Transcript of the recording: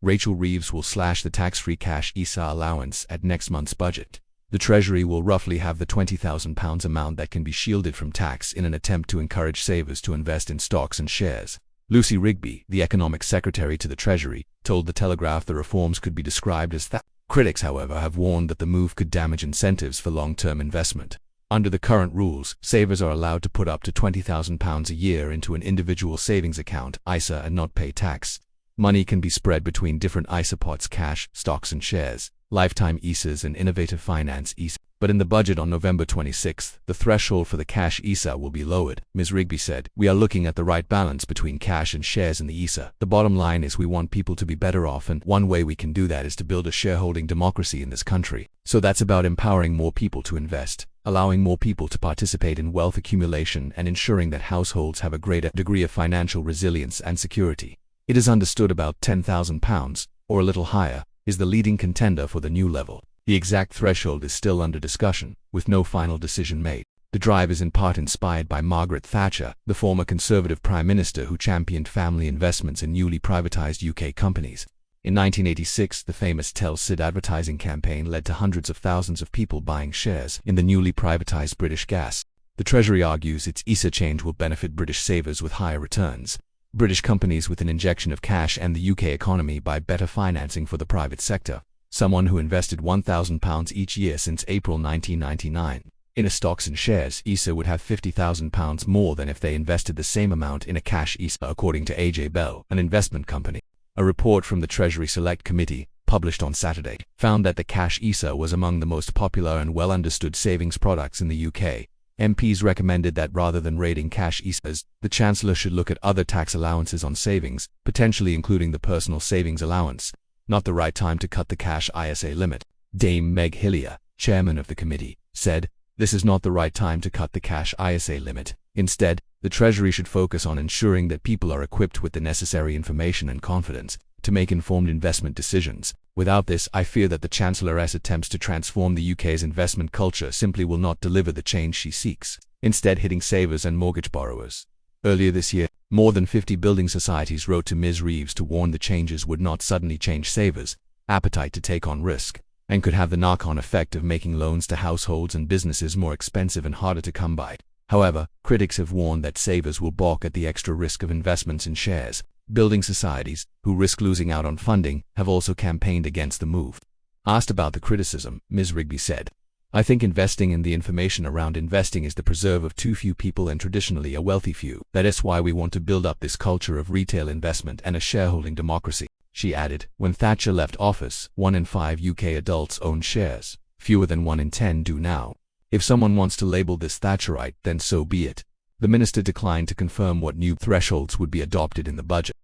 Rachel Reeves will slash the tax-free cash ISA allowance at next month's budget. The Treasury will roughly have the £20,000 amount that can be shielded from tax in an attempt to encourage savers to invest in stocks and shares. Lucy Rigby, the Economic Secretary to the Treasury, told The Telegraph the reforms could be described as that. Critics, however, have warned that the move could damage incentives for long-term investment. Under the current rules, savers are allowed to put up to £20,000 a year into an individual savings account (ISA) and not pay tax. Money can be spread between different ISA pots: cash, stocks and shares, lifetime ISAs and innovative finance ISA. But in the budget on November 26, the threshold for the cash ISA will be lowered. Ms. Rigby said, "We are looking at the right balance between cash and shares in the ISA. The bottom line is we want people to be better off, and one way we can do that is to build a shareholding democracy in this country. So that's about empowering more people to invest, allowing more people to participate in wealth accumulation, and ensuring that households have a greater degree of financial resilience and security." It is understood about £10,000, or a little higher, is the leading contender for the new level. The exact threshold is still under discussion, with no final decision made. The drive is in part inspired by Margaret Thatcher, the former Conservative Prime Minister who championed family investments in newly privatised UK companies. In 1986, the famous Tell Sid advertising campaign led to hundreds of thousands of people buying shares in the newly privatised British Gas. The Treasury argues its ISA change will benefit British savers with higher returns, British companies with an injection of cash, and the UK economy by better financing for the private sector. Someone who invested £1,000 each year since April 1999 in a stocks and shares ISA would have £50,000 more than if they invested the same amount in a cash ISA, according to AJ Bell, an investment company. A report from the Treasury Select Committee, published on Saturday, found that the cash ISA was among the most popular and well-understood savings products in the UK. MPs recommended that rather than raiding cash ISAs, the Chancellor should look at other tax allowances on savings, potentially including the personal savings allowance. Not the right time to cut the cash ISA limit. Dame Meg Hillier, chairman of the committee, said, "This is not the right time to cut the cash ISA limit. Instead, the Treasury should focus on ensuring that people are equipped with the necessary information and confidence to make informed investment decisions. Without this, I fear that the Chancellor's attempts to transform the UK's investment culture simply will not deliver the change she seeks, instead hitting savers and mortgage borrowers." Earlier this year, more than 50 building societies wrote to Ms. Reeves to warn the changes would not suddenly change savers' appetite to take on risk, and could have the knock-on effect of making loans to households and businesses more expensive and harder to come by. However, critics have warned that savers will balk at the extra risk of investments in shares. Building societies, who risk losing out on funding, have also campaigned against the move. Asked about the criticism, Ms. Rigby said, "I think investing in the information around investing is the preserve of too few people, and traditionally a wealthy few. That is why we want to build up this culture of retail investment and a shareholding democracy." She added, "When Thatcher left office, 1 in 5 UK adults owned shares. Fewer than 1 in 10 do now. If someone wants to label this Thatcherite, then so be it." The minister declined to confirm what new thresholds would be adopted in the budget.